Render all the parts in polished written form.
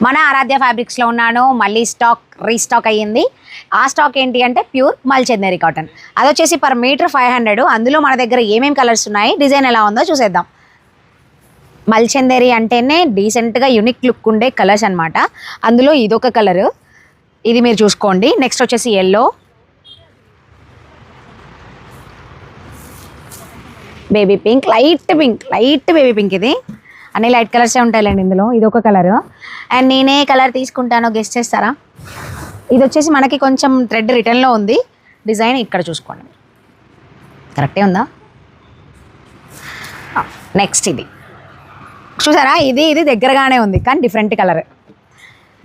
మన ఆరాధ్య ఫ్యాబ్రిక్స్లో ఉన్నాను. మళ్ళీ రీస్టాక్ అయ్యింది. ఆ స్టాక్ ఏంటి అంటే ప్యూర్ మల్చందేరి కాటన్. అది వచ్చేసి పర్ మీటర్ 500. అందులో మన దగ్గర ఏమేమి కలర్స్ ఉన్నాయి, డిజైన్ ఎలా ఉందో చూసేద్దాం. మల్చందేరి అంటేనే డీసెంట్గా యూనిక్ లుక్ ఉండే కలర్స్ అనమాట. అందులో ఇదొక కలరు, ఇది మీరు చూసుకోండి. నెక్స్ట్ వచ్చేసి yellow, baby pink, light baby pink. ఇది అన్ని లైట్ కలర్సే ఉంటాయిలేండి ఇందులో. ఇది ఒక కలరు. అండ్ నేనే కలర్ తీసుకుంటానో గెస్ట్ చేస్తారా? ఇది వచ్చేసి మనకి కొంచెం థ్రెడ్ రిటర్న్లో ఉంది. డిజైన్ ఇక్కడ చూసుకోండి, కరెక్టే ఉందా? నెక్స్ట్ ఇది చూసారా, ఇది దగ్గరగానే ఉంది కానీ డిఫరెంట్ కలర్.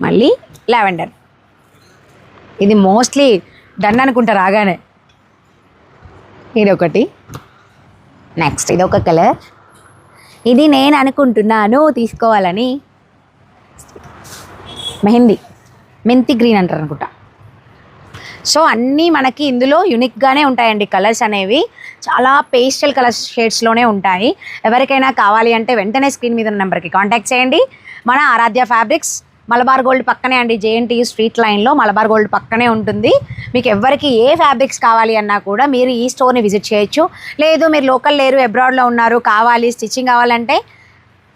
మళ్ళీ లావెండర్, ఇది మోస్ట్లీ డన్ అనుకుంటా రాగానే. ఇది ఒకటి. నెక్స్ట్ ఇది ఒక కలర్, ఇది నేను అనుకుంటున్నాను తీసుకోవాలని. మెంతి గ్రీన్ అంటారు అనుకుంటా. సో అన్నీ మనకి ఇందులో యూనిక్గానే ఉంటాయండి. కలర్స్ అనేవి చాలా పేస్టల్ కలర్ షేడ్స్లోనే ఉంటాయి. ఎవరికైనా కావాలి అంటే వెంటనే స్క్రీన్ మీద ఉన్న నెంబర్కి కాంటాక్ట్ చేయండి. మన ఆరాధ్య ఫ్యాబ్రిక్స్ మలబార్ గోల్డ్ పక్కనే అండి, జేఎన్టీయూ స్ట్రీట్ లైన్లో మలబార్ గోల్డ్ పక్కనే ఉంటుంది. మీకు ఎవరికి ఏ ఫ్యాబ్రిక్స్ కావాలి అన్నా కూడా మీరు ఈ స్టోర్ని విజిట్ చేయొచ్చు. లేదు మీరు లోకల్ లేరు, అబ్రాడ్లో ఉన్నారు, కావాలి స్టిచ్చింగ్ కావాలంటే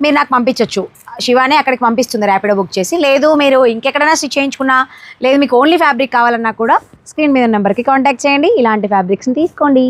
మీరు నాకు పంపించవచ్చు. శివానే అక్కడికి పంపిస్తుంది ర్యాపిడో బుక్ చేసి. లేదు మీరు ఇంకెక్కడైనా స్టిచ్ చేయించుకున్నా, లేదు మీకు ఓన్లీ ఫ్యాబ్రిక్ కావాలన్నా కూడా స్క్రీన్ మీద నెంబర్కి కాంటాక్ట్ చేయండి. ఇలాంటి ఫ్యాబ్రిక్స్ని తీసుకోండి.